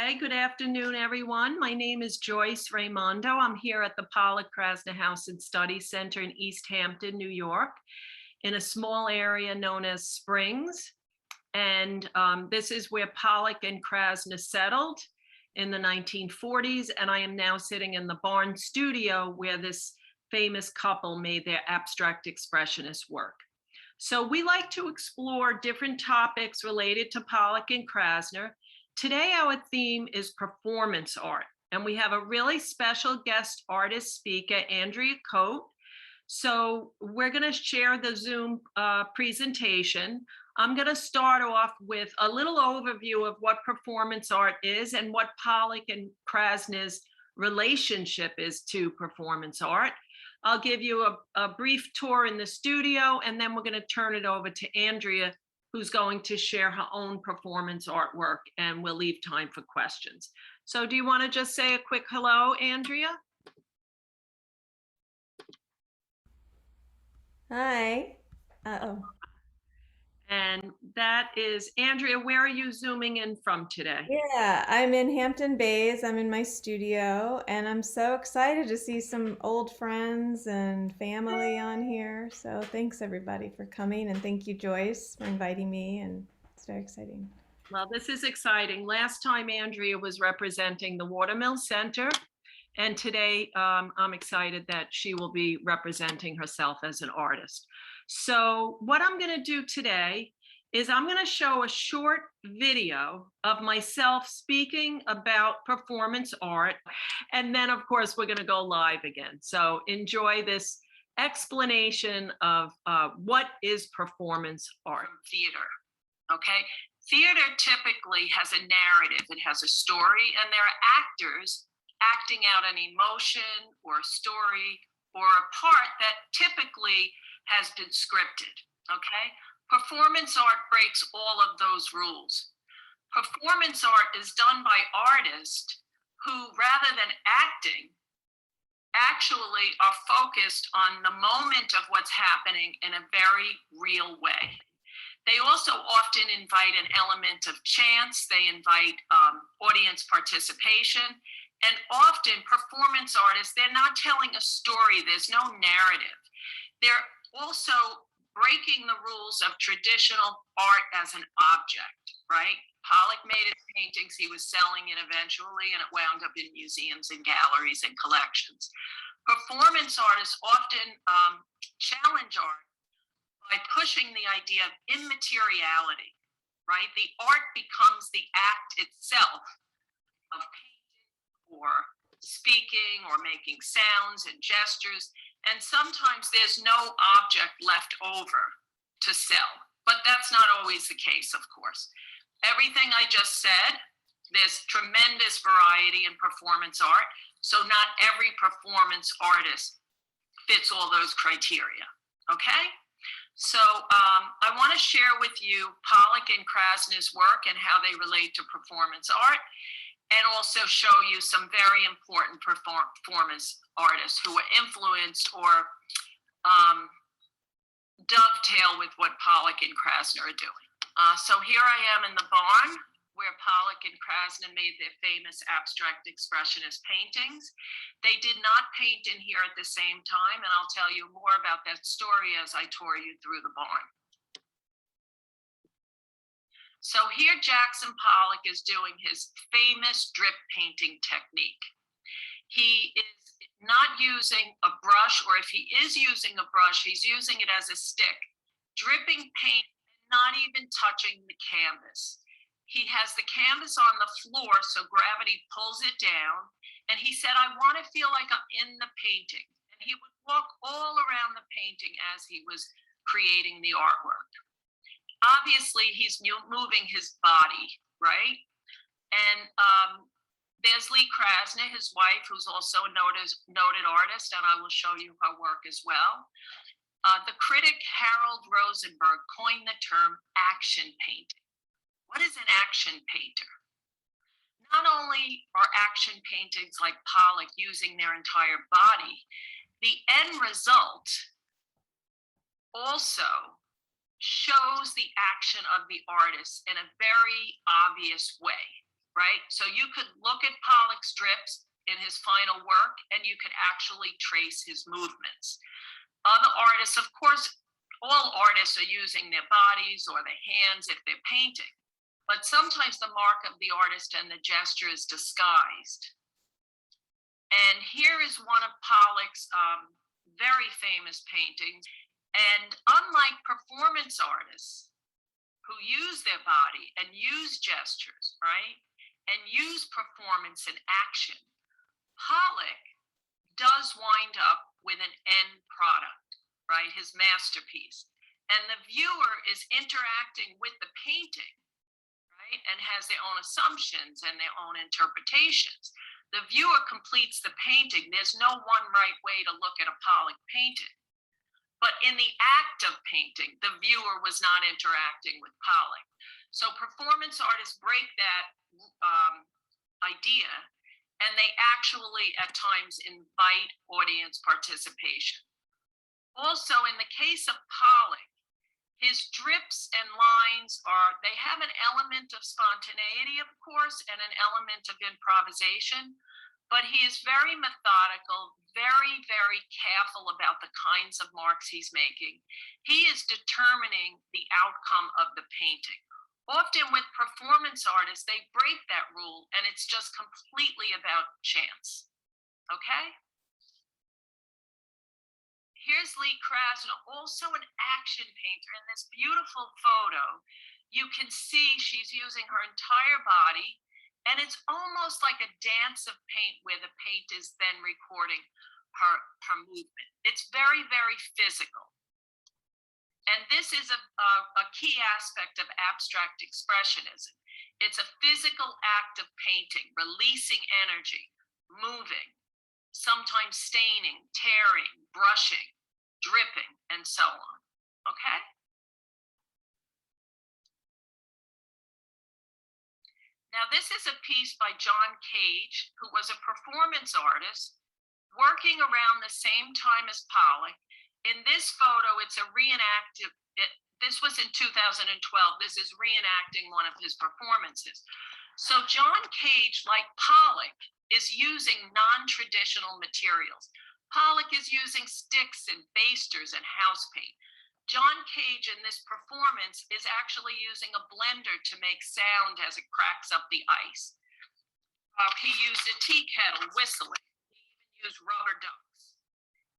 Okay, good afternoon, everyone. My name is Joyce Raimondo. I'm here at the Pollock Krasner House and Study Center in East Hampton, New York, in a small area known as Springs. And this is where Pollock and Krasner settled in the 1940s. And I am now sitting in the barn studio where this famous couple made their abstract expressionist work. So we like to explore different topics related to Pollock and Krasner. Today, our theme is performance art, and we have a really special guest artist speaker, Andrea Cote. So we're going to share the Zoom presentation. I'm going to start off with a little overview of what performance art is and what Pollock and Krasner's relationship is to performance art. I'll give you a brief tour in the studio, and then we're going to turn it over to Andrea, who's going to share her own performance artwork, and we'll leave time for questions. So do you want to just say a quick hello, Andrea? Hi. And that is Andrea. Where are you zooming in from today? Yeah, I'm in Hampton Bays. I'm in my studio, and I'm so excited to see some old friends and family on here. So thanks everybody for coming, and thank you, Joyce, for inviting me, and it's very exciting. Well, this is exciting. Last time Andrea was representing the Watermill Center, and today I'm excited that she will be representing herself as an artist. So what I'm going to do today is I'm going to show a short video of myself speaking about performance art. And then, of course, we're going to go live again. So enjoy this explanation of what is performance art. Theater, okay? Theater typically has a narrative, it has a story, and there are actors acting out an emotion or a story or a part that typically has been scripted, okay? Performance art breaks all of those rules. Performance art is done by artists who, rather than acting, actually are focused on the moment of what's happening in a very real way. They also often invite an element of chance, they invite audience participation, and often performance artists, they're not telling a story, there's no narrative. They're also breaking the rules of traditional art as an object, right? Pollock made his paintings, he was selling it eventually, and it wound up in museums and galleries and collections. Performance artists often challenge art by pushing the idea of immateriality, right? The art becomes the act itself of painting or speaking or making sounds and gestures. And sometimes there's no object left over to sell, but that's not always the case, of course. Everything I just said, there's tremendous variety in performance art. So not every performance artist fits all those criteria, okay? So I want to share with you Pollock and Krasner's work and how they relate to performance art, and also show you some very important performance artists who were influenced or dovetail with what Pollock and Krasner are doing. So here I am in the barn where Pollock and Krasner made their famous abstract expressionist paintings. They did not paint in here at the same time, and I'll tell you more about that story as I tour you through the barn. So here Jackson Pollock is doing his famous drip painting technique. He is not using a brush, or if he is using a brush, he's using it as a stick, dripping paint and not even touching the canvas. He has the canvas on the floor, so gravity pulls it down. And he said, I want to feel like I'm in the painting. And he would walk all around the painting as he was creating the artwork. Obviously, he's moving his body, right? And there's Lee Krasner, his wife, who's also a noted artist, and I will show you her work as well. The critic Harold Rosenberg coined the term action painting. What is an action painter? Not only are action paintings like Pollock using their entire body, the end result also shows the action of the artist in a very obvious way, right? So you could look at Pollock's drips in his final work, and you could actually trace his movements. Other artists, of course, all artists are using their bodies or their hands if they're painting, but sometimes the mark of the artist and the gesture is disguised. And here is one of Pollock's very famous paintings. And unlike performance artists who use their body and use gestures, right, and use performance and action, Pollock does wind up with an end product, right, his masterpiece. And the viewer is interacting with the painting, right, and has their own assumptions and their own interpretations. The viewer completes the painting. There's no one right way to look at a Pollock painting. But in the act of painting, the viewer was not interacting with Pollock. So performance artists break that idea, and they actually at times invite audience participation. Also, in the case of Pollock, his drips and lines they have an element of spontaneity, of course, and an element of improvisation, but he is very methodical, very, very careful about the kinds of marks he's making. He is determining the outcome of the painting. Often with performance artists, they break that rule, and it's just completely about chance, okay? Here's Lee Krasner, also an action painter. In this beautiful photo, you can see she's using her entire body, and it's almost like a dance of paint where the paint is then recording her movement. It's very, very physical. And this is a key aspect of abstract expressionism. It's a physical act of painting, releasing energy, moving, sometimes staining, tearing, brushing, dripping, and so on, okay? Now, this is a piece by John Cage, who was a performance artist working around the same time as Pollock. In this photo, it's a reenacted, this was in 2012, this is reenacting one of his performances. So John Cage, like Pollock, is using non-traditional materials. Pollock is using sticks and basters and house paint. John Cage in this performance is actually using a blender to make sound as it cracks up the ice. He used a tea kettle whistling. He even used rubber ducks.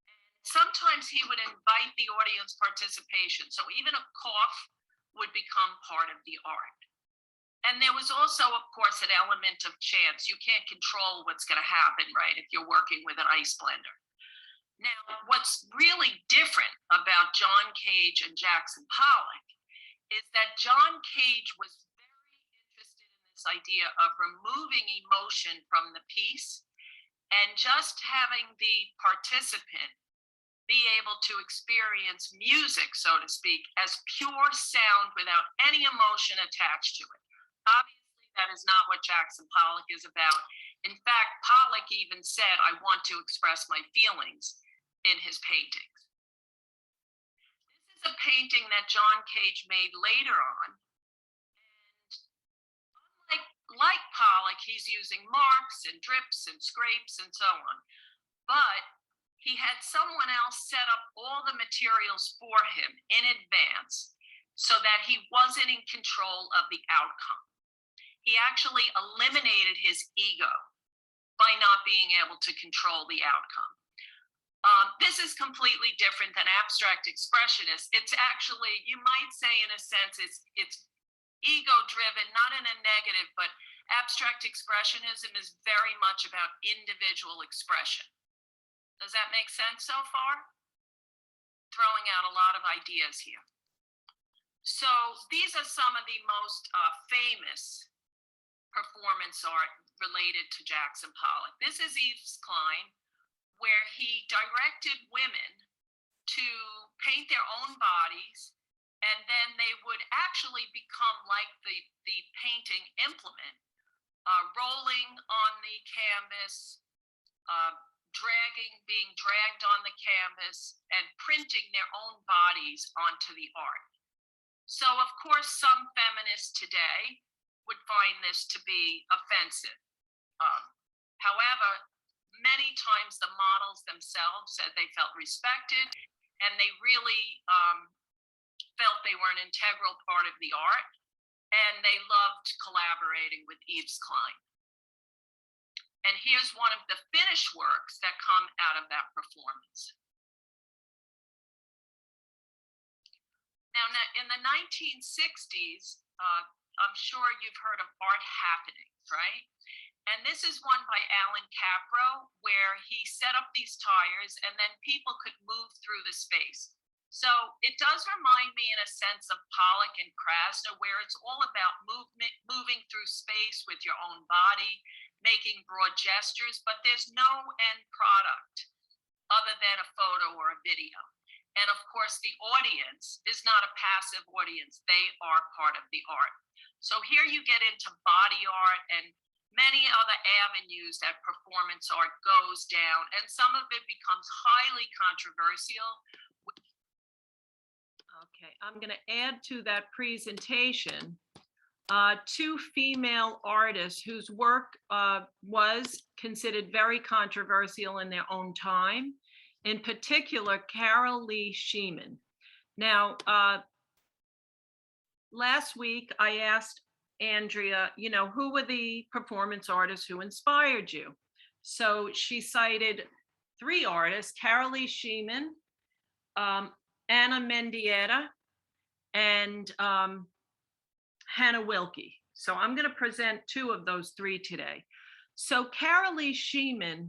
And sometimes he would invite the audience participation. So even a cough would become part of the art. And there was also, of course, an element of chance. You can't control what's going to happen, right, if you're working with an ice blender. Now, what's really different about John Cage and Jackson Pollock is that John Cage was very interested in this idea of removing emotion from the piece and just having the participant be able to experience music, so to speak, as pure sound without any emotion attached to it. Obviously, that is not what Jackson Pollock is about. In fact, Pollock even said, "I want to express my feelings" in his paintings. This is a painting that John Cage made later on. And like Pollock, he's using marks and drips and scrapes and so on. But he had someone else set up all the materials for him in advance so that he wasn't in control of the outcome. He actually eliminated his ego by not being able to control the outcome. This is completely different than abstract expressionists. It's actually, you might say in a sense, it's ego-driven, not in a negative, but abstract expressionism is very much about individual expression. Does that make sense so far? Throwing out a lot of ideas here. So these are some of the most famous performance art related to Jackson Pollock. This is Yves Klein, where he directed women to paint their own bodies, and then they would actually become like the painting implement, rolling on the canvas, being dragged on the canvas, and printing their own bodies onto the art. So, of course, some feminists today would find this to be offensive. Um, However, many times the models themselves said they felt respected and they really felt they were an integral part of the art, and they loved collaborating with Yves Klein. And here's one of the finished works that come out of that performance. Now, in the 1960s, I'm sure you've heard of art happenings, right? And this is one by Alan Capro, where he set up these tires and then people could move through the space. So it does remind me in a sense of Pollock and Krasner, where it's all about movement, moving through space with your own body, making broad gestures, but there's no end product other than a photo or a video. And of course, the audience is not a passive audience. They are part of the art. So here you get into body art and many other avenues that performance art goes down, and some of it becomes highly controversial. Okay, I'm going to add to that presentation two female artists whose work was considered very controversial in their own time. In particular, Carol Lee Sheeman. Now, last week I asked Andrea, who were the performance artists who inspired you? So she cited three artists: Carol Lee Sheeman, Anna Mendieta, and Hannah Wilke. So I'm going to present two of those three today. So Carol Lee Sheeman,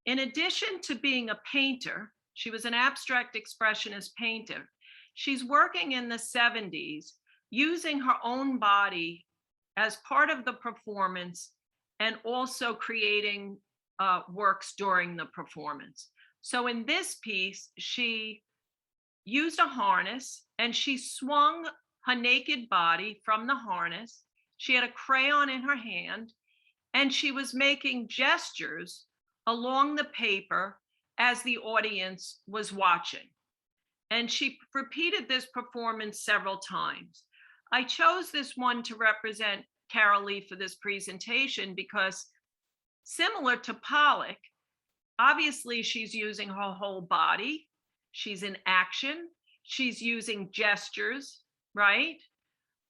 in addition to being a painter, she was an abstract expressionist painter. She's working in the 70s using her own body as part of the performance and also creating works during the performance. So in this piece, she used a harness and she swung her naked body from the harness. She had a crayon in her hand and she was making gestures along the paper as the audience was watching. And she repeated this performance several times. I chose this one to represent Carol Lee for this presentation because, similar to Pollock, obviously she's using her whole body. She's in action. She's using gestures, right?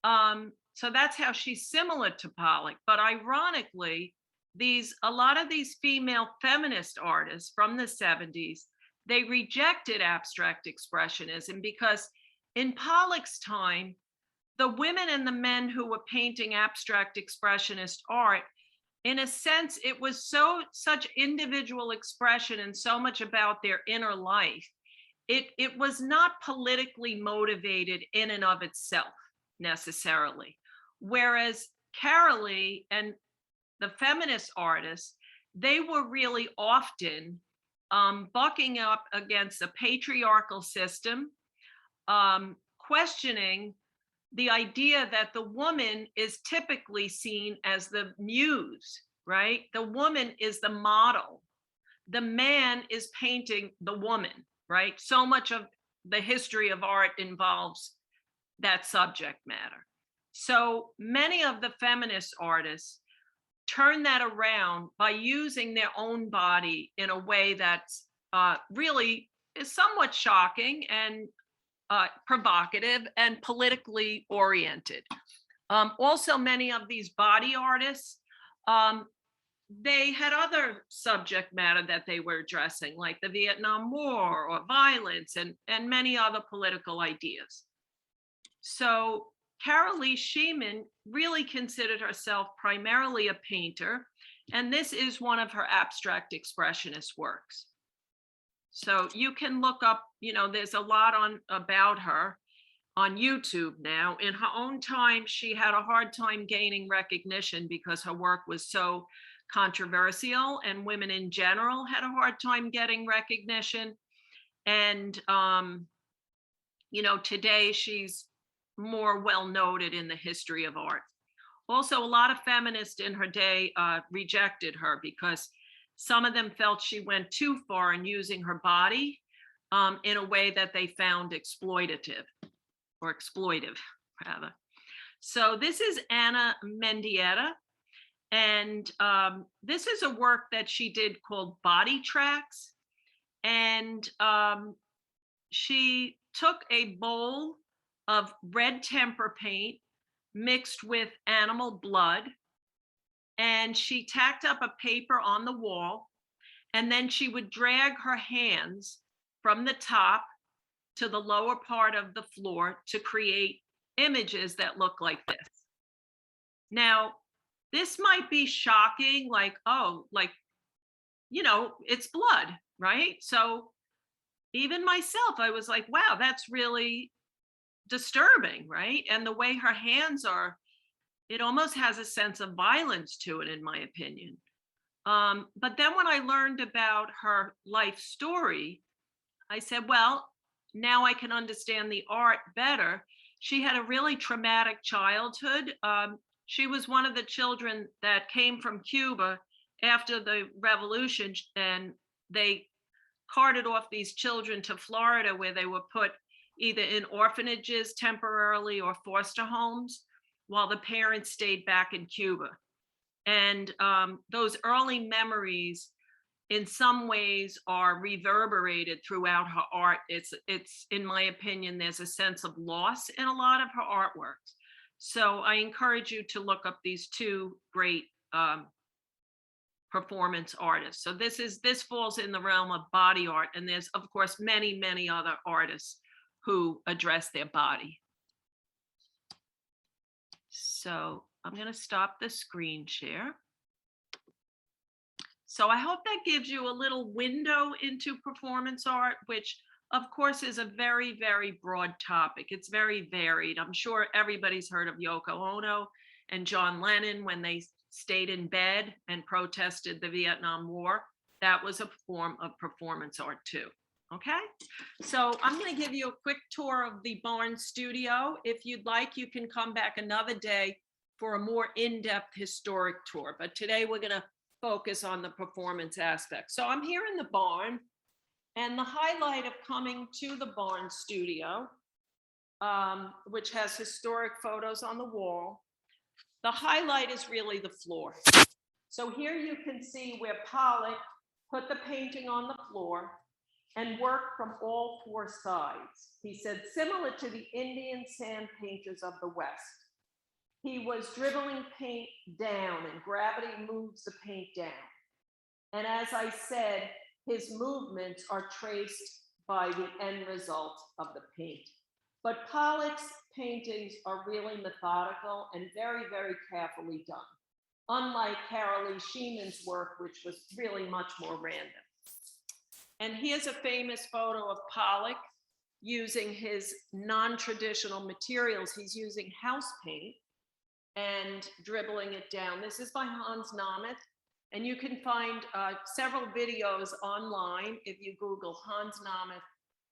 So that's how she's similar to Pollock. But ironically, a lot of these female feminist artists from the 70s, they rejected abstract expressionism because in Pollock's time, the women and the men who were painting abstract expressionist art, in a sense, it was such individual expression and so much about their inner life. It was not politically motivated in and of itself necessarily. Whereas Carol Lee and the feminist artists, they were really often bucking up against a patriarchal system, questioning the idea that the woman is typically seen as the muse, right? The woman is the model. The man is painting the woman, right? So much of the history of art involves that subject matter. So many of the feminist artists turn that around by using their own body in a way that's really is somewhat shocking and provocative and politically oriented. Also, many of these body artists, they had other subject matter that they were addressing, like the Vietnam War or violence and many other political ideas. So Carol Lee Sheeman really considered herself primarily a painter, and this is one of her abstract expressionist works. So you can look up, there's a lot about her on YouTube now. In her own time, she had a hard time gaining recognition because her work was so controversial, and women in general had a hard time getting recognition. And, today she's more well noted in the history of art. Also, a lot of feminists in her day rejected her because some of them felt she went too far in using her body in a way that they found exploitative, or exploitive, rather. So this is Anna Mendieta, and this is a work that she did called Body Tracks. And she took a bowl of red tempera paint mixed with animal blood, and she tacked up a paper on the wall, and then she would drag her hands from the top to the lower part of the floor to create images that look like this. Now, this might be shocking, like, oh, like, it's blood, right? So even myself, I was like, wow, that's really disturbing, right? And the way her hands are, it almost has a sense of violence to it, in my opinion. But then when I learned about her life story, I said, well, now I can understand the art better. She had a really traumatic childhood. She was one of the children that came from Cuba after the revolution, and they carted off these children to Florida, where they were put either in orphanages temporarily or foster homes while the parents stayed back in Cuba. And those early memories in some ways are reverberated throughout her art. It's in my opinion, there's a sense of loss in a lot of her artworks. So I encourage you to look up these two great performance artists. So this falls in the realm of body art, and there's of course many other artists who address their body. So I'm going to stop the screen share. So I hope that gives you a little window into performance art, which of course is a very broad topic. It's very varied. I'm sure everybody's heard of Yoko Ono and John Lennon when they stayed in bed and protested the Vietnam War. That was a form of performance art too. Okay, so I'm going to give you a quick tour of the Barnes studio. If you'd like, you can come back another day for a more in-depth historic tour. But today we're going to focus on the performance aspect. So I'm here in the barn, and the highlight of coming to the Barnes studio, which has historic photos on the wall, the highlight is really the floor. So here you can see where Pollock put the painting on the floor and worked from all four sides. He said, similar to the Indian sand painters of the West. He was dribbling paint down, and gravity moves the paint down. And as I said, his movements are traced by the end result of the paint. But Pollock's paintings are really methodical and very carefully done, unlike Carolee Scheemann's work, which was really much more random. And here's a famous photo of Pollock using his non-traditional materials. He's using house paint and dribbling it down. This is by Hans Namath, and you can find several videos online. If you Google Hans Namath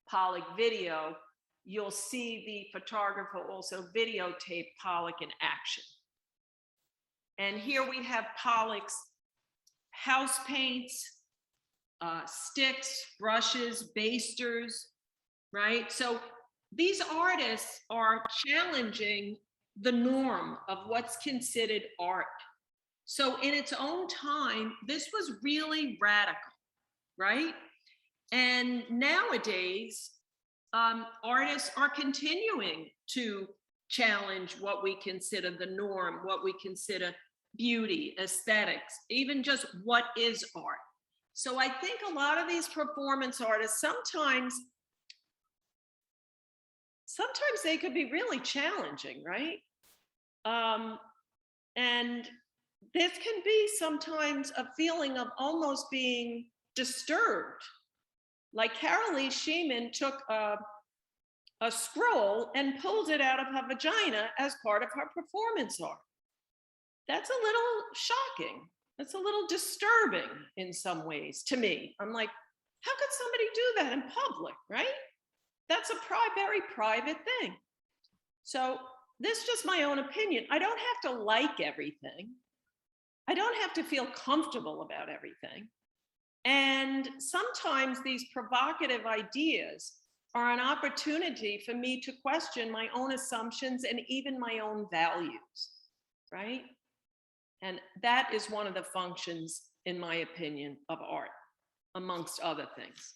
Pollock video, you'll see the photographer also videotape Pollock in action. And here we have Pollock's house paints, sticks, brushes, basters, right? So these artists are challenging the norm of what's considered art. So in its own time, this was really radical, right? And nowadays, artists are continuing to challenge what we consider the norm, what we consider beauty, aesthetics, even just what is art. So I think a lot of these performance artists, sometimes they could be really challenging, right? And this can be sometimes a feeling of almost being disturbed. Like Carolee Scheemann took a scroll and pulled it out of her vagina as part of her performance art. That's a little shocking. That's a little disturbing in some ways to me. I'm like, how could somebody do that in public, right? That's a very private thing. So this is just my own opinion. I don't have to like everything. I don't have to feel comfortable about everything. And sometimes these provocative ideas are an opportunity for me to question my own assumptions and even my own values, right? And that is one of the functions, in my opinion, of art, amongst other things.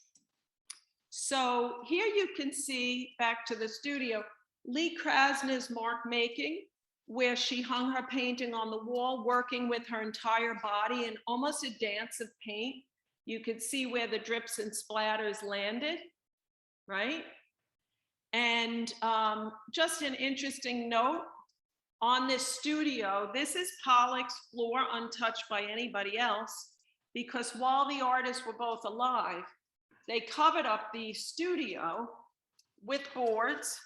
So here you can see, back to the studio, Lee Krasner's mark making, where she hung her painting on the wall, working with her entire body in almost a dance of paint. You could see where the drips and splatters landed, right? And just an interesting note, on this studio, this is Pollock's floor, untouched by anybody else, because while the artists were both alive, they covered up the studio with boards.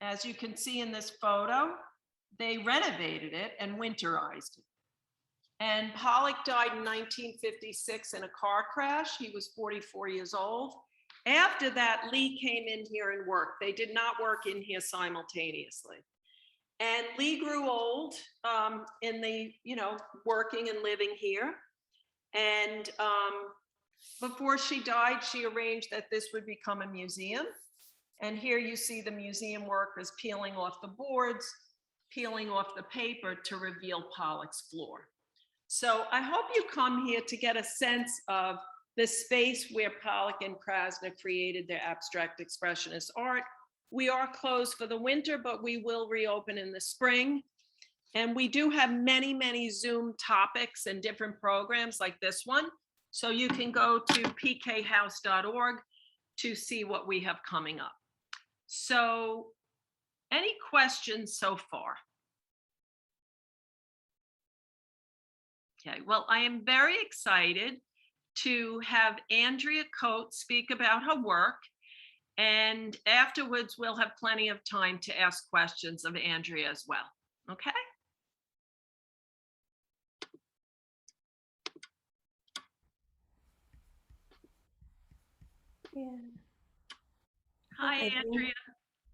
As you can see in this photo, they renovated it and winterized it. And Pollock died in 1956 in a car crash. He was 44 years old. After that, Lee came in here and worked. They did not work in here simultaneously. And Lee grew old in the, working and living here. And before she died, she arranged that this would become a museum. And here you see the museum workers peeling off the boards, peeling off the paper to reveal Pollock's floor. So I hope you come here to get a sense of the space where Pollock and Krasner created their abstract expressionist art. We are closed for the winter, but we will reopen in the spring. And we do have many, many Zoom topics and different programs like this one. So you can go to pkhouse.org to see what we have coming up. So any questions so far? Okay, well, I am very excited to have Andrea Cote speak about her work. And afterwards, we'll have plenty of time to ask questions of Andrea as well. Okay? Yeah. Hi, Okay, Andrea.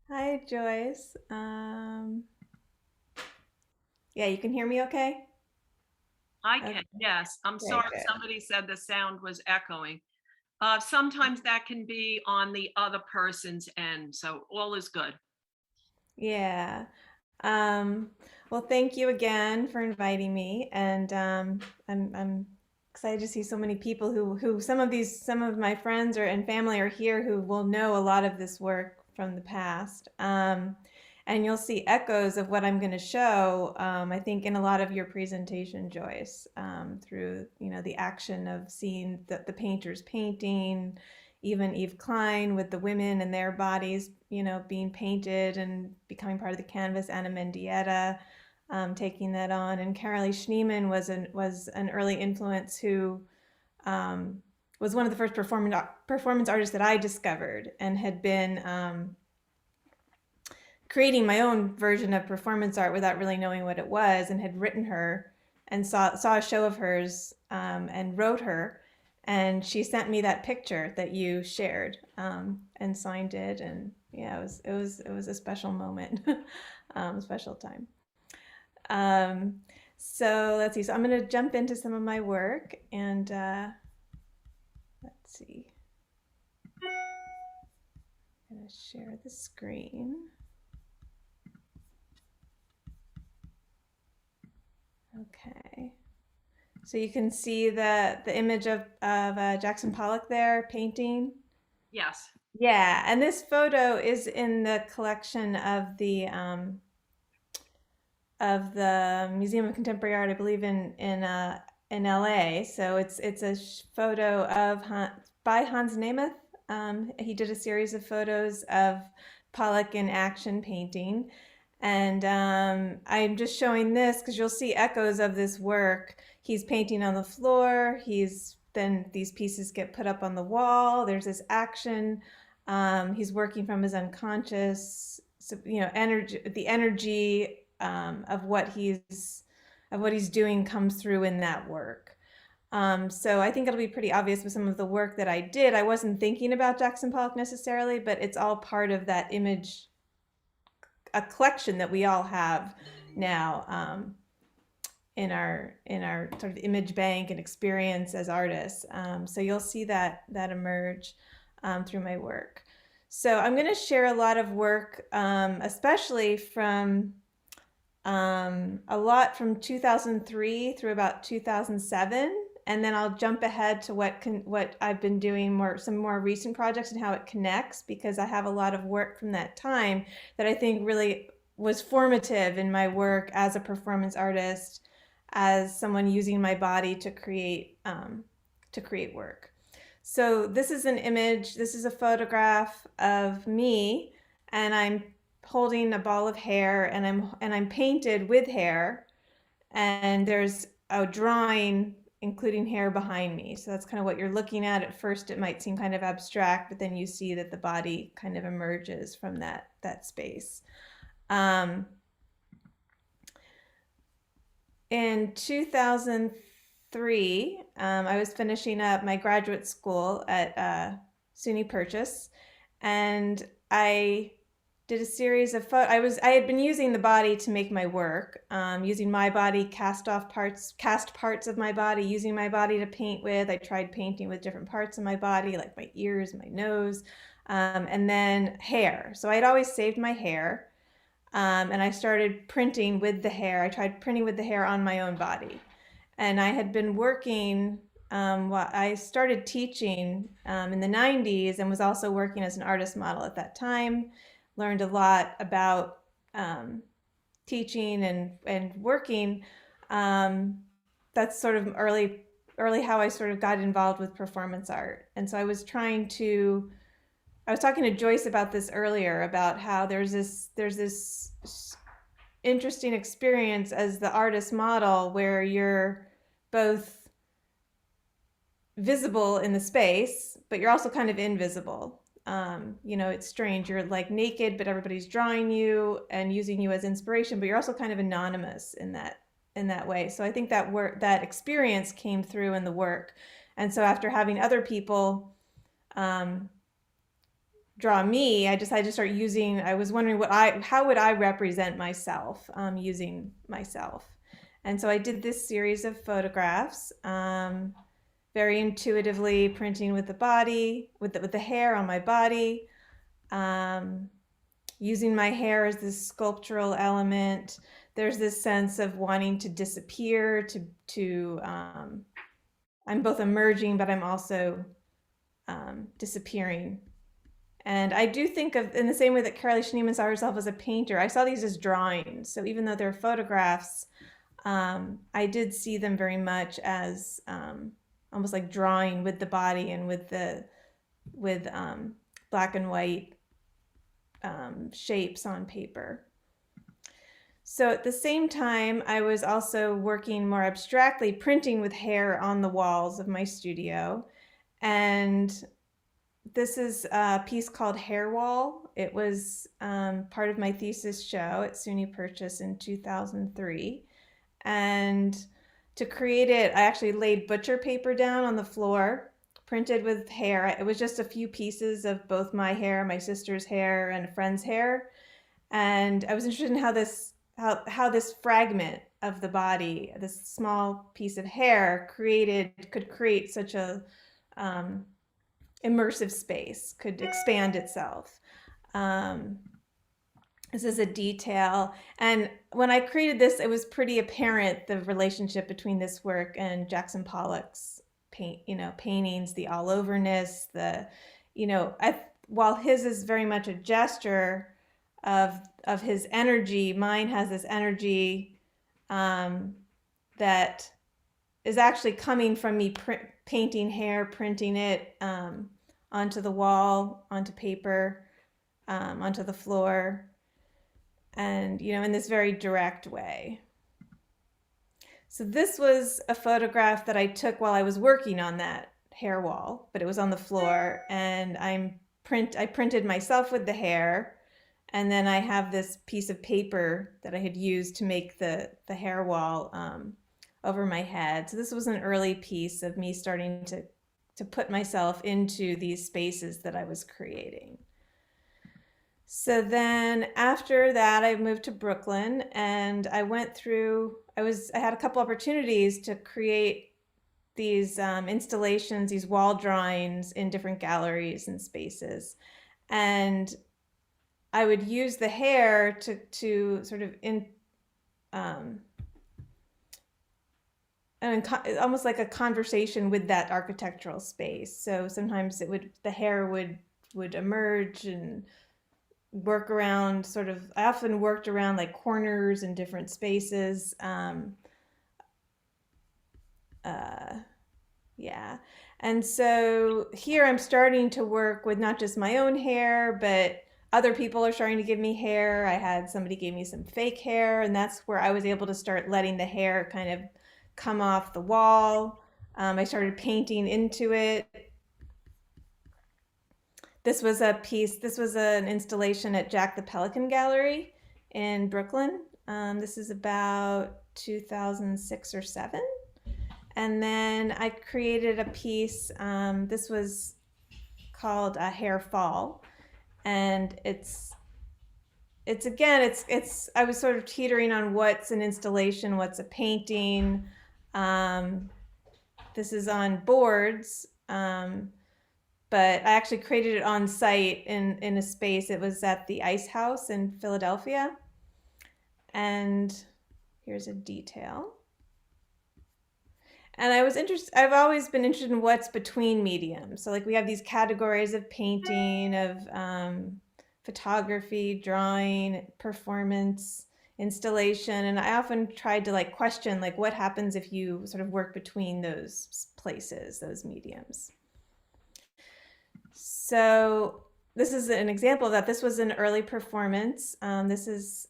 Hi, Joyce. Yeah, you can hear me okay? I can, Okay, yes. I'm okay, sorry, good. somebody said the sound was echoing. Sometimes that can be on the other person's end, so all is good. Yeah. Um, well, thank you again for inviting me, and I'm excited to see so many people who some of my friends and family are here who will know a lot of this work from the past. And you'll see echoes of what I'm going to show, I think, in a lot of your presentation, Joyce, through the action of seeing the painters painting, even Eve Klein with the women and their bodies, being painted and becoming part of the canvas. Anna Mendieta taking that on, and Carolee Schneemann was an early influence who was one of the first performance artists that I discovered, and had been creating my own version of performance art without really knowing what it was, and had written her and saw a show of hers and wrote her. And she sent me that picture that you shared and signed it, and yeah, it was a special moment, a special time. So let's see. So I'm going to jump into some of my work, and let's see. I'm going to share the screen. Okay. So you can see the image of Jackson Pollock there painting. Yes. Yeah, and this photo is in the collection of the Museum of Contemporary Art, I believe, in LA. So it's a photo of by Hans Nemeth. He did a series of photos of Pollock in action painting. And I'm just showing this because you'll see echoes of this work. He's painting on the floor. Then these pieces get put up on the wall. There's this action. He's working from his unconscious, energy. The energy of what he's doing comes through in that work. So I think it'll be pretty obvious with some of the work that I did. I wasn't thinking about Jackson Pollock necessarily, but it's all part of that image, a collection that we all have now in our sort of image bank and experience as artists. So you'll see that emerge through my work. So I'm going to share a lot of work, especially from a lot from 2003 through about 2007, and then I'll jump ahead to what I've been doing some more recent projects and how it connects, because I have a lot of work from that time that I think really was formative in my work as a performance artist, as someone using my body to create work. So this is an image. This is a photograph of me, and I'm holding a ball of hair, and I'm painted with hair, and there's a drawing including hair behind me. So that's kind of what you're looking at. At first it might seem kind of abstract, but then you see that the body kind of emerges from that space. In 2003, I was finishing up my graduate school at SUNY Purchase, and I did a series of photos. I had been using the body to make my work, using my body, cast parts of my body, using my body to paint with. I tried painting with different parts of my body, like my ears, my nose, and then hair. So I'd always saved my hair. And I started printing with the hair. I tried printing with the hair on my own body. And I had been working, I started teaching in the 90s, and was also working as an artist model at that time. Learned a lot about teaching and working. That's sort of early how I sort of got involved with performance art. And so I was talking to Joyce about this earlier, about how there's this interesting experience as the artist model where you're both visible in the space, but you're also kind of invisible. It's strange. You're like naked, but everybody's drawing you and using you as inspiration, but you're also kind of anonymous in that way. So I think that experience came through in the work. And so after having other people draw me, I decided to start using. I was wondering how would I represent myself using myself, and so I did this series of photographs, very intuitively printing with the body, with the hair on my body, using my hair as this sculptural element. There's this sense of wanting to disappear. I'm both emerging, but I'm also disappearing. And I do think of, in the same way that Carolee Schneemann saw herself as a painter, I saw these as drawings. So even though they're photographs, I did see them very much as almost like drawing with the body and with black and white shapes on paper. So at the same time, I was also working more abstractly, printing with hair on the walls of my studio. And this is a piece called Hair Wall. It was part of my thesis show at SUNY Purchase in 2003. And to create it, I actually laid butcher paper down on the floor, printed with hair. It was just a few pieces of both my hair, my sister's hair, and a friend's hair. And I was interested in how this fragment of the body, this small piece of hair, could create such a immersive space, could expand itself. This is a detail. And when I created this, it was pretty apparent, the relationship between this work and Jackson Pollock's paintings, the all overness, while his is very much a gesture of his energy, mine has this energy that is actually coming from me painting hair, printing it onto the wall, onto paper, onto the floor, and in this very direct way. So this was a photograph that I took while I was working on that hair wall, but it was on the floor, and I printed myself with the hair, and then I have this piece of paper that I had used to make the hair wall over my head. So this was an early piece of me starting to put myself into these spaces that I was creating. So then after that, I moved to Brooklyn, and I had a couple opportunities to create these installations, these wall drawings in different galleries and spaces. and I would use the hair to sort of um, almost like a conversation with that architectural space. So sometimes the hair would emerge and work around I often worked around like corners and different spaces. Uh, yeah. And so here I'm starting to work with not just my own hair, but other people are starting to give me hair. I had somebody give me some fake hair, and that's where I was able to start letting the hair kind of come off the wall. I started painting into it. This was an installation at Jack the Pelican Gallery in Brooklyn. This is about 2006 or 7. And then I created a piece. This was called a Hair Fall, and it's I was sort of teetering on what's an installation, what's a painting. This is on boards, but I actually created it on site in a space. It was at the Ice House in Philadelphia, and here's a detail. And I've always been interested in what's between mediums. So like we have these categories of painting, of photography, drawing, performance, installation. And I often tried to like question like what happens if you sort of work between those places, those mediums. So this is an example of that. This was an early performance. This is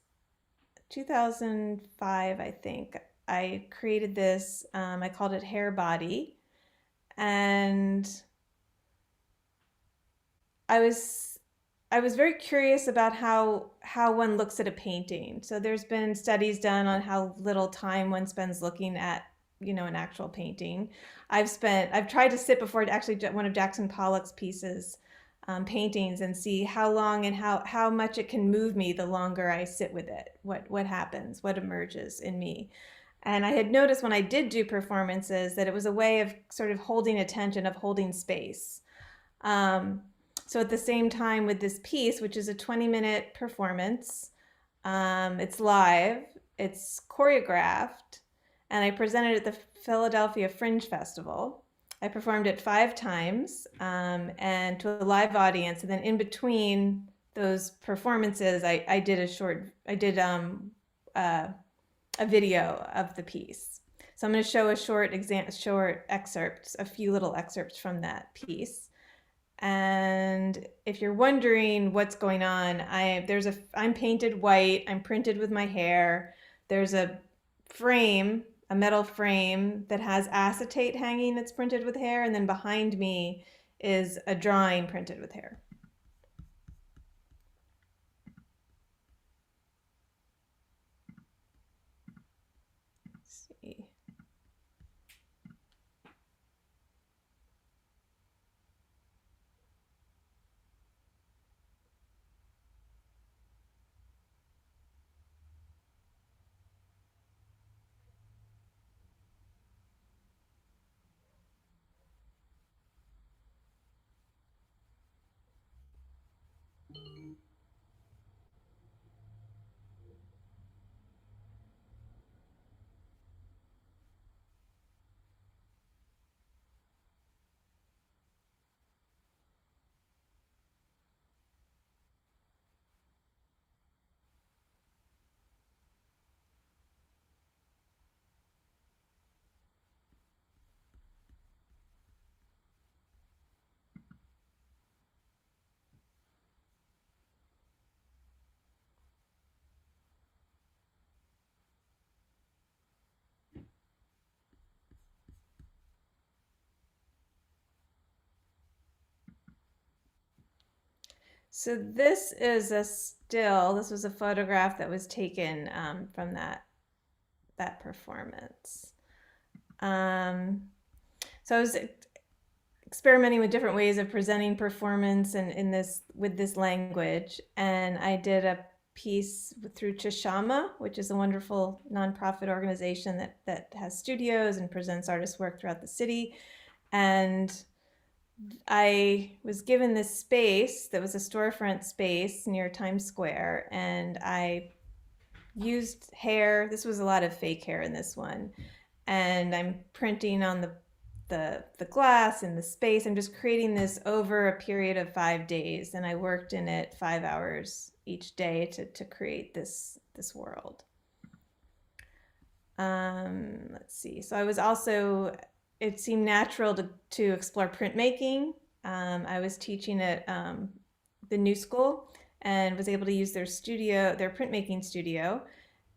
2005, I think. I created this. I called it Hair Body, and I was very curious about how one looks at a painting. So there's been studies done on how little time one spends looking at an actual painting. I've tried to sit before actually one of Jackson Pollock's pieces, paintings, and see how long and how much it can move me the longer I sit with it. What happens? What emerges in me? And I had noticed when I did do performances that it was a way of sort of holding attention, of holding space. So at the same time with this piece, which is a 20-minute performance, it's live, it's choreographed, and I presented at the Philadelphia Fringe Festival. I performed it 5 times, and to a live audience. And then in between those performances, I did a video of the piece. So I'm going to show a short excerpt, a few little excerpts from that piece. And if you're wondering what's going on, I'm painted white, I'm printed with my hair. There's a metal frame that has acetate hanging that's printed with hair, and then behind me is a drawing printed with hair. So this is a still. This was a photograph that was taken from that performance. So I was experimenting with different ways of presenting performance and with this language, and I did a piece through Chishama, which is a wonderful nonprofit organization that has studios and presents artist work throughout the city. And I was given this space that was a storefront space near Times Square, and I used hair. This was a lot of fake hair in this one, and I'm printing on the glass and the space. I'm just creating this over a period of 5 days, and I worked in it 5 hours each day to create this world. Let's see. So I was also, it seemed natural to explore printmaking. I was teaching at the New School and was able to use their studio, their printmaking studio.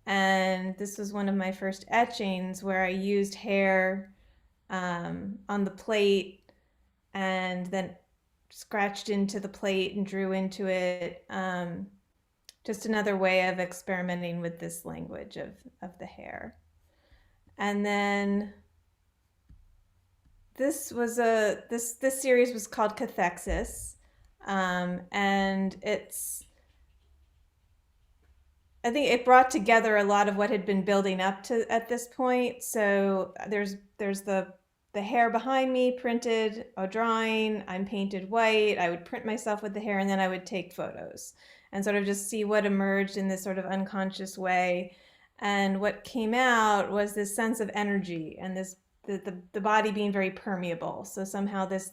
And this was one of my first etchings where I used hair on the plate and then scratched into the plate and drew into it. Just another way of experimenting with this language of the hair. And then this series was called Cathexis, and I think it brought together a lot of what had been building up to at this point. So there's the hair behind me printed, a drawing, I'm painted white. I would print myself with the hair, and then I would take photos and sort of just see what emerged in this sort of unconscious way. And what came out was this sense of energy and the body being very permeable. So somehow this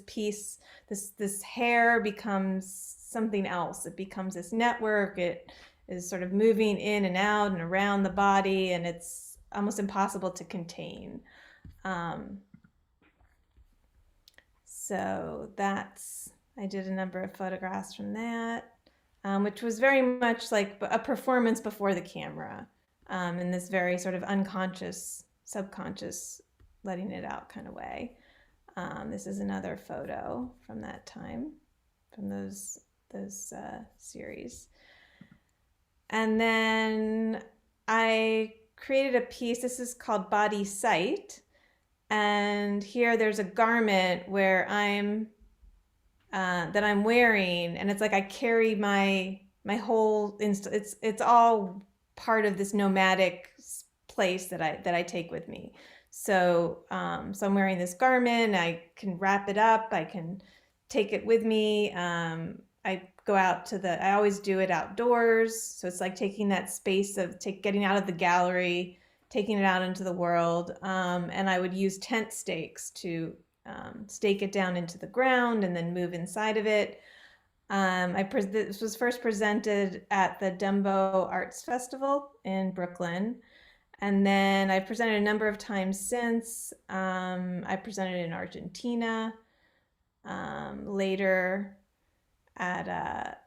piece, this hair becomes something else. It becomes this network. It is sort of moving in and out and around the body, and it's almost impossible to contain. So I did a number of photographs from that, which was very much like a performance before the camera, in this very sort of unconscious, subconscious, letting it out kind of way. This is another photo from that time, from those series. And then I created a piece. This is called Body Sight. And here there's a garment where that I'm wearing, and it's like I carry my whole. It's all part of this nomadic place that I take with me. So I'm wearing this garment. I can wrap it up. I can take it with me. I go out to I always do it outdoors. So it's like taking that space of getting out of the gallery, taking it out into the world. And I would use tent stakes to stake it down into the ground and then move inside of it. This was first presented at the Dumbo Arts Festival in Brooklyn. And then I've presented a number of times since. I presented in Argentina, later at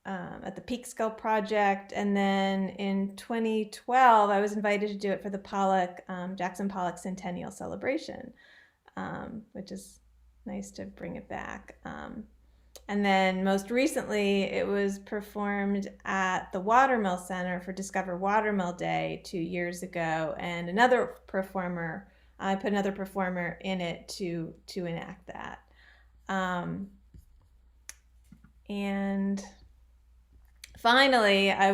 the Peekskill Project. And then in 2012, I was invited to do it for the Jackson Pollock Centennial Celebration, which is nice to bring it back. And then most recently, it was performed at the Watermill Center for Discover Watermill Day 2 years ago. And I put another performer in it to enact that. And finally, I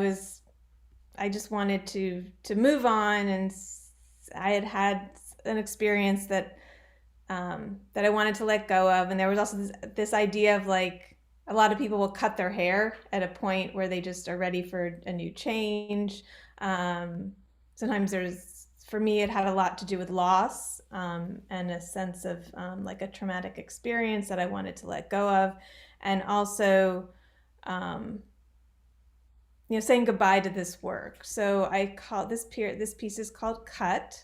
just wanted to move on, and I had an experience that I wanted to let go of. And there was also this idea of like, a lot of people will cut their hair at a point where they just are ready for a new change. Sometimes for me, it had a lot to do with loss, and a sense of like a traumatic experience that I wanted to let go of. And also, saying goodbye to this work. So I call this piece is called Cut.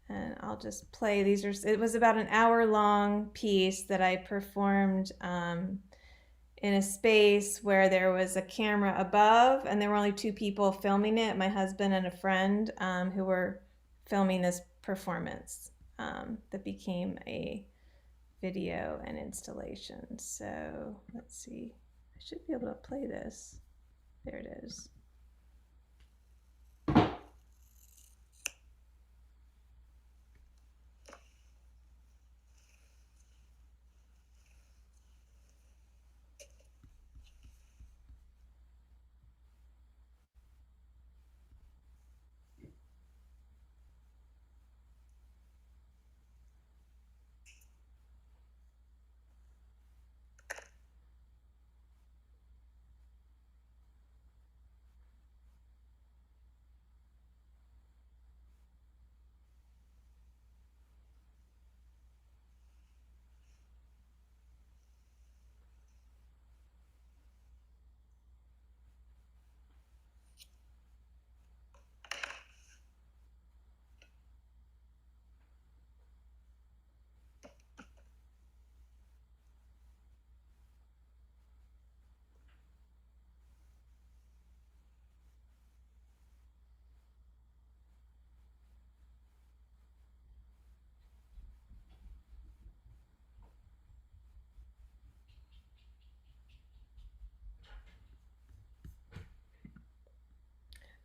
And I'll just play. It was about an hour-long piece that I performed in a space where there was a camera above, and there were only 2 people filming it, my husband and a friend, who were filming this performance that became a video and installation. So let's see. I should be able to play this. There it is.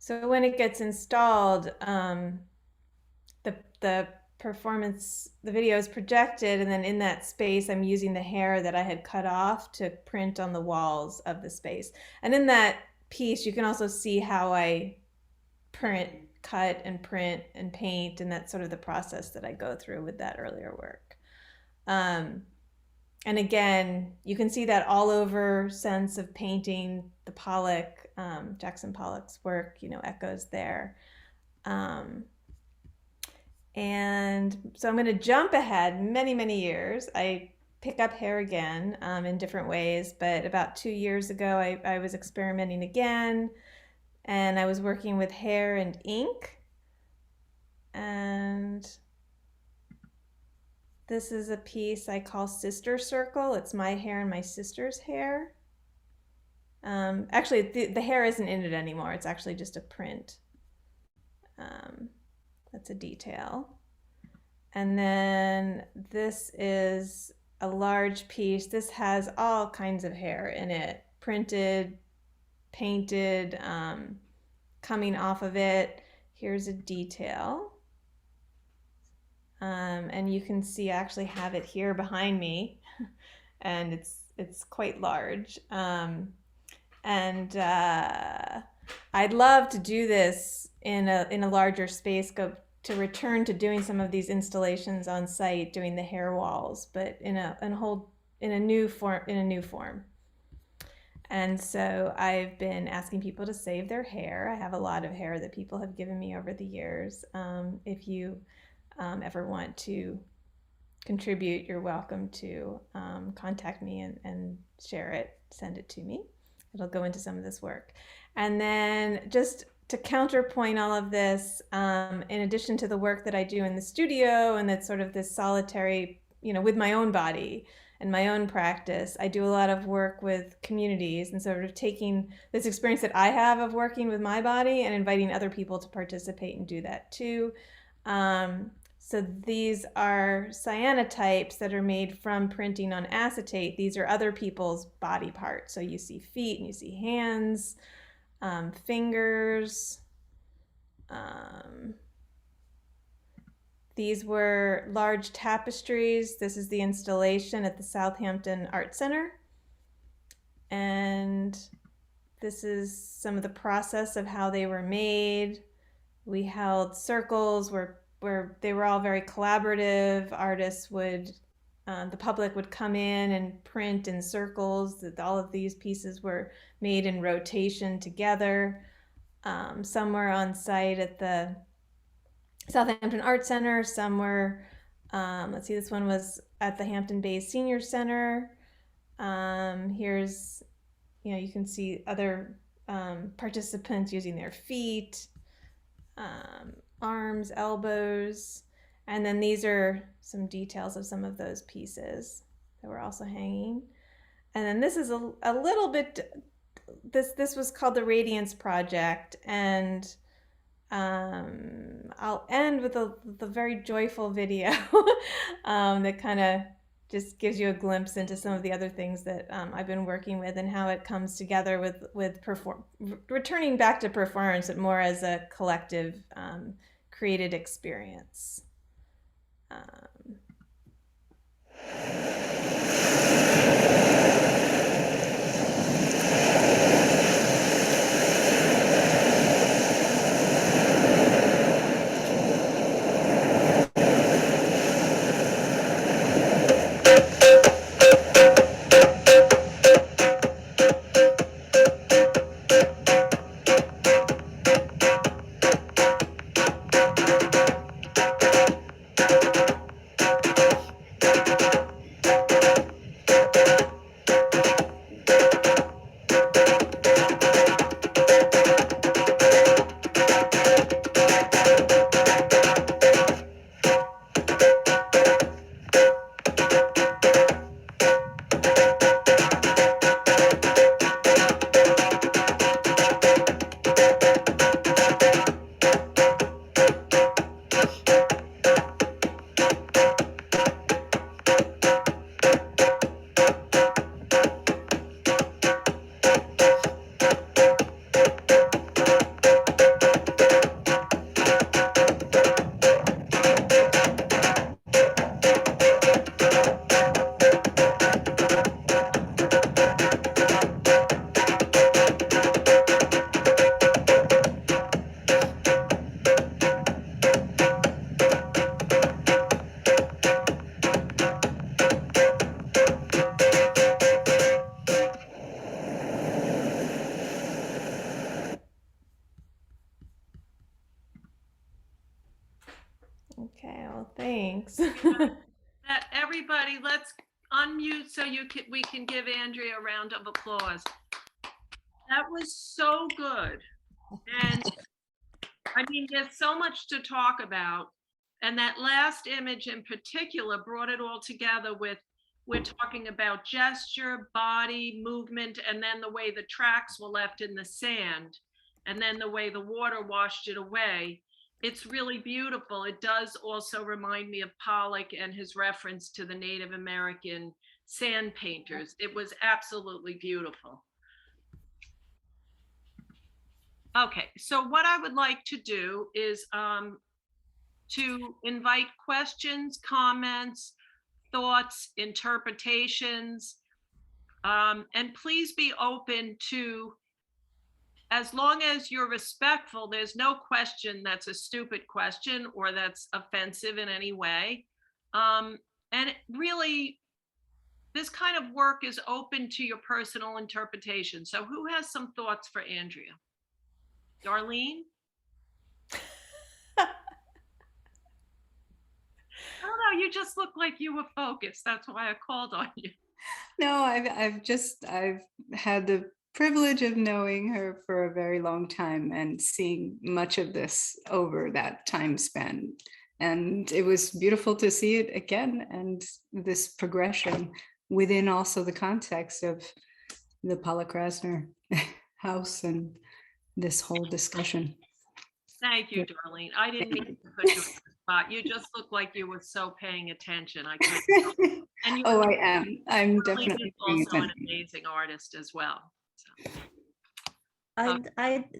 So when it gets installed, the performance, the video is projected, and then in that space, I'm using the hair that I had cut off to print on the walls of the space. And in that piece, you can also see how I cut and print and paint, and that's sort of the process that I go through with that earlier work. And again, you can see that all over sense of painting. The Pollock, Jackson Pollock's work, echoes there. And so I'm going to jump ahead many, many years. I pick up hair again in different ways, but about 2 years ago, I was experimenting again, and I was working with hair and ink. And this is a piece I call Sister Circle. It's my hair and my sister's hair. Actually, the hair isn't in it anymore. It's actually just a print. That's a detail. And then this is a large piece. This has all kinds of hair in it, printed, painted, coming off of it. Here's a detail. And you can see I actually have it here behind me, and it's quite large. I'd love to do this in a larger space, go to return to doing some of these installations on site, doing the hair walls, but in a new form. And so I've been asking people to save their hair. I have a lot of hair that people have given me over the years. If you ever want to contribute, you're welcome to contact me and share it, send it to me. It'll go into some of this work. And then just to counterpoint all of this, in addition to the work that I do in the studio, and that's sort of this solitary, with my own body and my own practice, I do a lot of work with communities, and sort of taking this experience that I have of working with my body and inviting other people to participate and do that too. So these are cyanotypes that are made from printing on acetate. These are other people's body parts. So you see feet and you see hands, fingers. These were large tapestries. This is the installation at the Southampton Art Center. And this is some of the process of how they were made. We held circles where they were all very collaborative. Artists the public would come in and print in circles. All of these pieces were made in rotation together. Some were on site at the Southampton Art Center. Some were, let's see, this one was at the Hampton Bays Senior Center. Here's, you can see other participants using their feet, arms, elbows, and then these are some details of some of those pieces that were also hanging. And then this is a little bit, this was called the Radiance Project, and I'll end with the very joyful video that kind of just gives you a glimpse into some of the other things that I've been working with, and how it comes together with returning back to performance, but more as a collective created experience. everybody, let's unmute so we can give Andrea a round of applause. That was so good. And I mean, there's so much to talk about. And that last image in particular brought it all together with, we're talking about gesture, body, movement, and then the way the tracks were left in the sand, and then the way the water washed it away. It's really beautiful. It does also remind me of Pollock and his reference to the Native American sand painters. It was absolutely beautiful. Okay, so what I would like to do is to invite questions, comments, thoughts, interpretations, and please be open to, as long as you're respectful, there's no question that's a stupid question or that's offensive in any way. And really, this kind of work is open to your personal interpretation. So who has some thoughts for Andrea? Darlene? I don't know, you just look like you were focused. That's why I called on you. No, I've had the privilege of knowing her for a very long time and seeing much of this over that time span. And it was beautiful to see it again, and this progression within also the context of the Pollock Krasner house and this whole discussion. Thank you, Darlene. I didn't mean to put you on the spot. You just look like you were so paying attention. I couldn't. And you Oh, I am. I'm Darlene definitely is paying also an attention. amazing artist as well. So,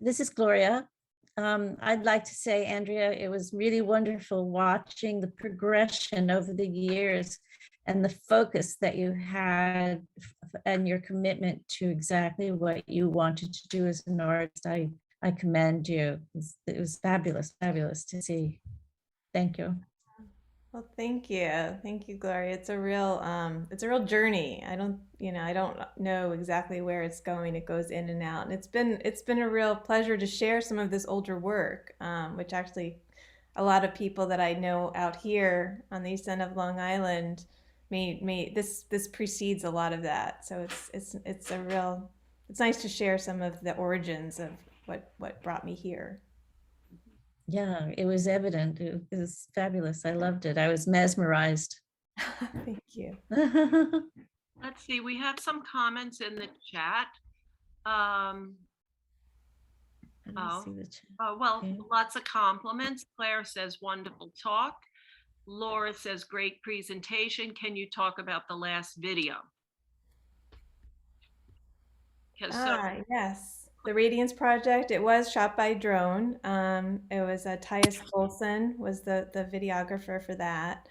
This is Gloria. I'd like to say, Andrea, it was really wonderful watching the progression over the years and the focus that you had and your commitment to exactly what you wanted to do as an artist. I commend you. It was fabulous, fabulous to see. Thank you. Well, thank you. Thank you, Gloria. It's a real journey. I don't know exactly where it's going. It goes in and out. And it's been a real pleasure to share some of this older work, which actually a lot of people that I know out here on the east end of Long Island this precedes a lot of that. So it's nice to share some of the origins of what brought me here. Yeah, it was evident. It was fabulous. I loved it. I was mesmerized. Thank you. let's see, we have some comments in the chat. Let me see the chat. Well, Okay. lots of compliments. Claire says, wonderful talk. Laura says, great presentation. Can you talk about the last video? Yes. The Radiance Project, it was shot by drone. It was Tyus Olson was the videographer for that.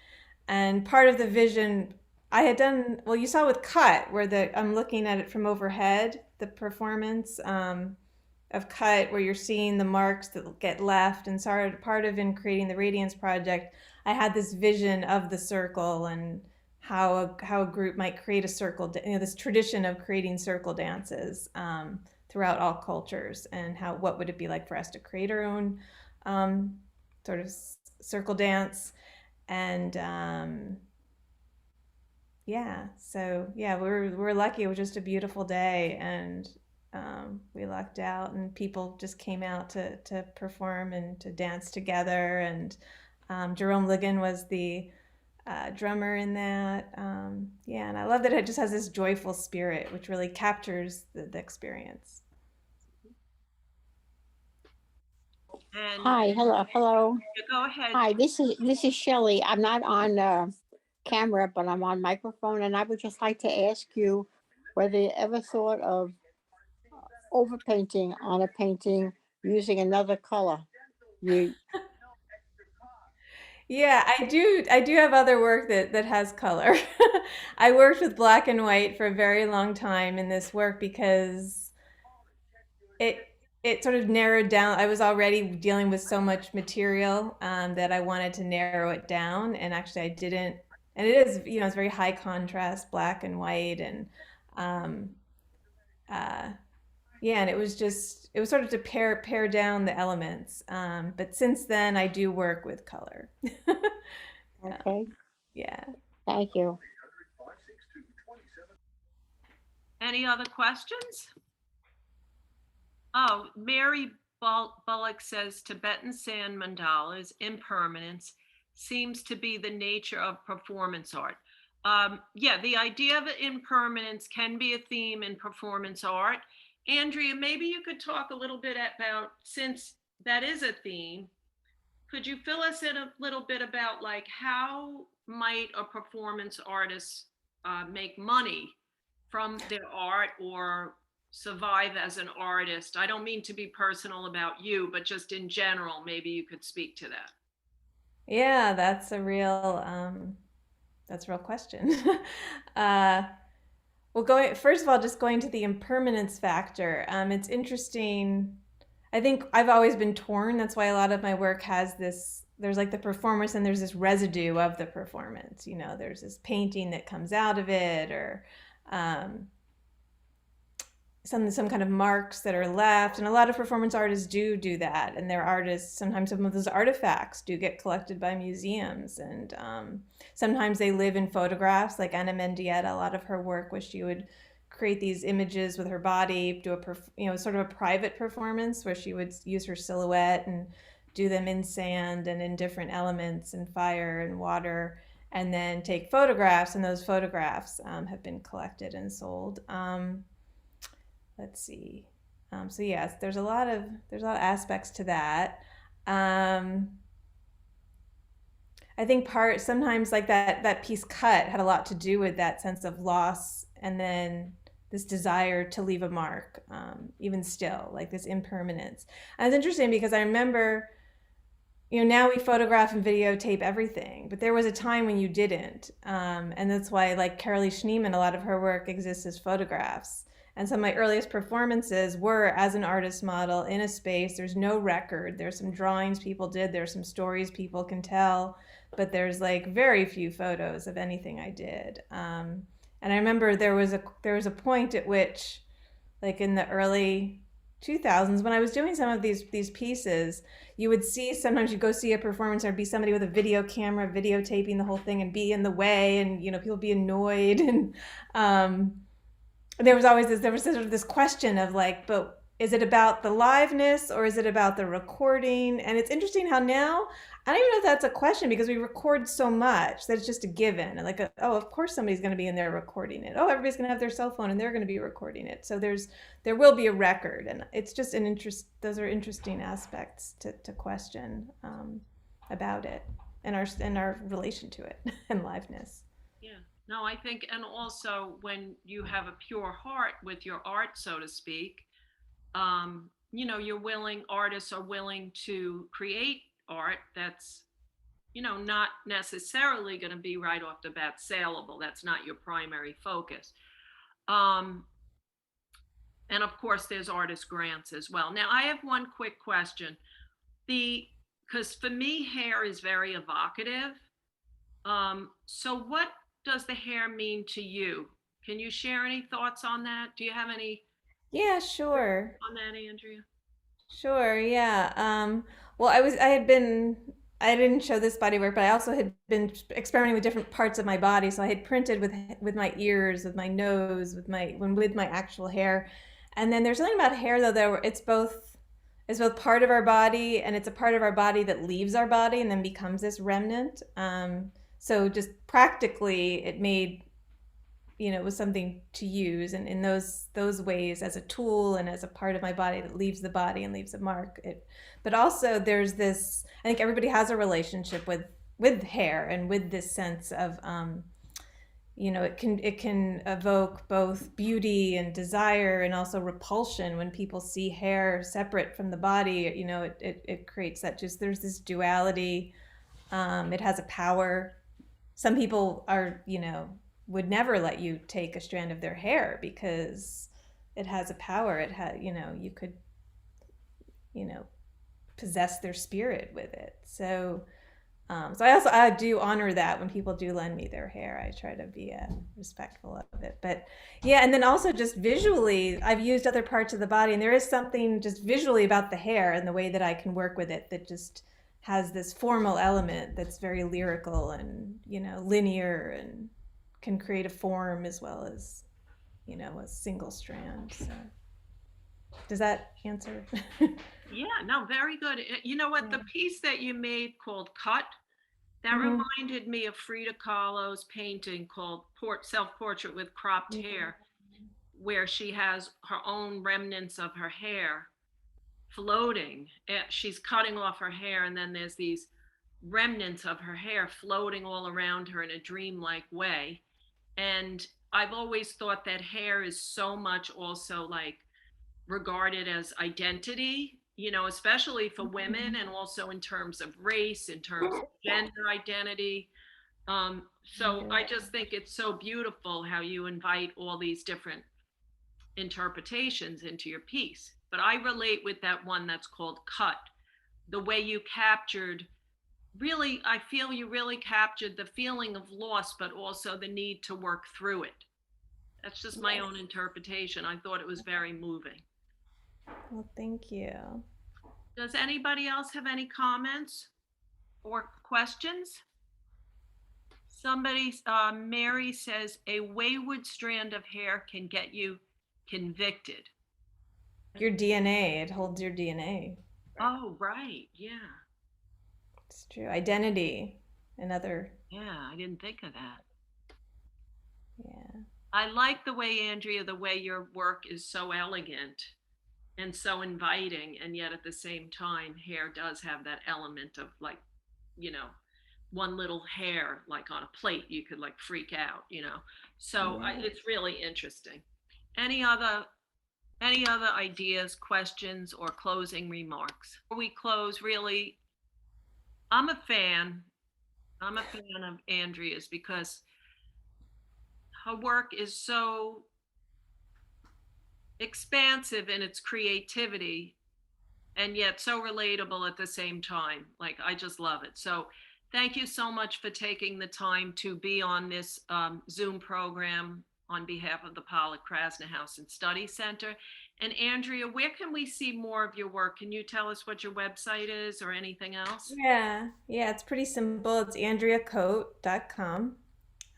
And part of the vision I had done, well, you saw with Cut, where I'm looking at it from overhead, the performance of Cut, where you're seeing the marks that get left. And so part of in creating the Radiance Project, I had this vision of the circle and how a group might create a circle, this tradition of creating circle dances throughout all cultures, and what would it be like for us to create our own sort of circle dance. And we're lucky. It was just a beautiful day, and we lucked out, and people just came out to perform and to dance together. And Jerome Ligon was the drummer in that. And I love that it just has this joyful spirit, which really captures the experience. And Hi, hello. go ahead. Hi, this is Shelley. I'm not on camera, but I'm on microphone, and I would just like to ask you whether you ever thought of overpainting on a painting using another color. Yeah, I do have other work that has color. I worked with black and white for a very long time in this work because it sort of narrowed down. I was already dealing with so much material that I wanted to narrow it down, and actually I didn't. And it is, it's very high contrast, black and white, and and it was sort of to pare down the elements. But since then, I do work with color. Okay. Yeah. Thank you. Any other questions? Oh, Mary Bullock says Tibetan sand mandalas, impermanence, seems to be the nature of performance art. Yeah, the idea of impermanence can be a theme in performance art. Andrea, maybe you could talk a little bit about, since that is a theme, could you fill us in a little bit about like how might a performance artist make money from their art or survive as an artist? I don't mean to be personal about you, but just in general, maybe you could speak to that. Yeah, that's a real question. uh, well, first of all, just going to the impermanence factor. It's interesting. I think I've always been torn. That's why a lot of my work has this. There's like the performance, and there's this residue of the performance. You know, there's this painting that comes out of it, or um, some kind of marks that are left. And a lot of performance artists do that, and they're artists. Sometimes some of those artifacts do get collected by museums, and sometimes they live in photographs. Like Anna Mendieta, a lot of her work was she would create these images with her body, do sort of a private performance where she would use her silhouette and do them in sand and in different elements and fire and water, and then take photographs. And those photographs have been collected and sold. Let's see. So yes, there's a lot of aspects to that. I think sometimes like that piece cut had a lot to do with that sense of loss, and then this desire to leave a mark, even still, like this impermanence. And it's interesting because I remember, now we photograph and videotape everything, but there was a time when you didn't. And that's why like Carolee Schneemann, a lot of her work exists as photographs. And some of my earliest performances were as an artist model in a space. There's no record. There's some drawings people did. There's some stories people can tell, but there's like very few photos of anything I did. And I remember there was a point at which, like in the early 2000s, when I was doing some of these pieces, you would see, sometimes you go see a performance, there'd be somebody with a video camera videotaping the whole thing and be in the way, and people be annoyed, and there was sort of this question of like, but is it about the liveness or is it about the recording? And it's interesting how now, I don't even know if that's a question, because we record so much that it's just a given. And like, oh, of course somebody's going to be in there recording it. Oh, everybody's going to have their cell phone and they're going to be recording it. So there will be a record, and it's just those are interesting aspects to question about it and our relation to it and liveness. Yeah. No, I think, and also when you have a pure heart with your art, so to speak, artists are willing to create art that's, not necessarily going to be right off the bat saleable. That's not your primary focus. And of course, there's artist grants as well. Now, I have one quick question. Because for me, hair is very evocative. So what does the hair mean to you? Can you share any thoughts on that? Do you have any? Yeah, sure. On that, Andrea? Sure, yeah. Well, I didn't show this body work, but I also had been experimenting with different parts of my body. So I had printed with my ears, with my nose, with my actual hair. And then there's something about hair though that it's both part of our body, and it's a part of our body that leaves our body and then becomes this remnant. So just practically it made, it was something to use, and in those ways, as a tool and as a part of my body that leaves the body and leaves a mark. But also there's this, I think everybody has a relationship with hair and with this sense of, it can evoke both beauty and desire and also repulsion when people see hair separate from the body. It creates that, just there's this duality. It has a power. Some people are, would never let you take a strand of their hair because it has a power. It had, you could, possess their spirit with it. So I do honor that when people do lend me their hair. I try to be respectful of it. But yeah, and then also just visually, I've used other parts of the body, and there is something just visually about the hair and the way that I can work with it that just has this formal element that's very lyrical and, linear, and can create a form as well as you know, a single strand. So does that answer? Yeah, no, very good. You know what, the Yeah. piece that you made called Cut, that Mhm. reminded me of Frida Kahlo's painting called Self-Portrait with Cropped Hair, where she has her own remnants of her hair floating. She's cutting off her hair, and then there's these remnants of her hair floating all around her in a dreamlike way. And I've always thought that hair is so much also like regarded as identity, you know, especially for women, and also in terms of race, in terms of gender identity. So I just think it's so beautiful how you invite all these different interpretations into your piece. But I relate with that one that's called Cut. The way you captured, really, I feel you really captured the feeling of loss, but also the need to work through it. That's just my own interpretation. I thought it was very moving. Well, thank you. Does anybody else have any comments or questions? Somebody, Mary says, a wayward strand of hair can get you convicted. Your DNA, it holds your DNA. Oh, right. Yeah. It's true. Identity, another. Yeah, I didn't think of that. Yeah. I like the way, Andrea, the way your work is so elegant and so inviting, and yet at the same time, hair does have that element of like, you know, one little hair like on a plate, you could like freak out, you know. So Yeah. it's really interesting. Any other ideas, questions, or closing remarks? Before we close, really, I'm a fan. I'm a fan of Andrea's because her work is so expansive in its creativity and yet so relatable at the same time. Like, I just love it. So thank you so much for taking the time to be on this Zoom program on behalf of the Pollock Krasner House and Study Center. And Andrea, where can we see more of your work? Can you tell us what your website is or anything else? Yeah. Yeah, it's pretty simple. It's andreacote.com.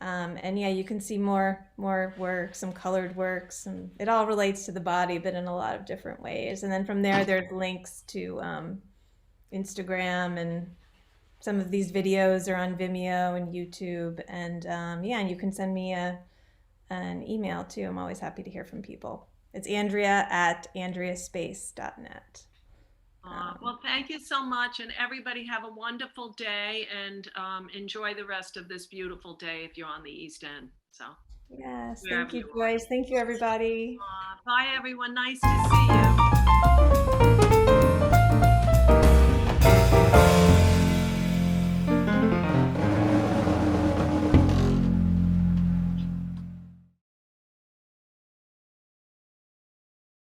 And yeah, you can see more work, some colored works, and it all relates to the body, but in a lot of different ways. And then from there's links to Instagram, and some of these videos are on Vimeo and YouTube. And yeah, and you can send me an email too. I'm always happy to hear from people. It's andrea@andreaspace.net. Well, thank you so much. And everybody have a wonderful day, and enjoy the rest of this beautiful day if you're on the East End. So, Yes, wherever thank you, you are. Joyce. Thank you, everybody. Bye, everyone. Nice to see you.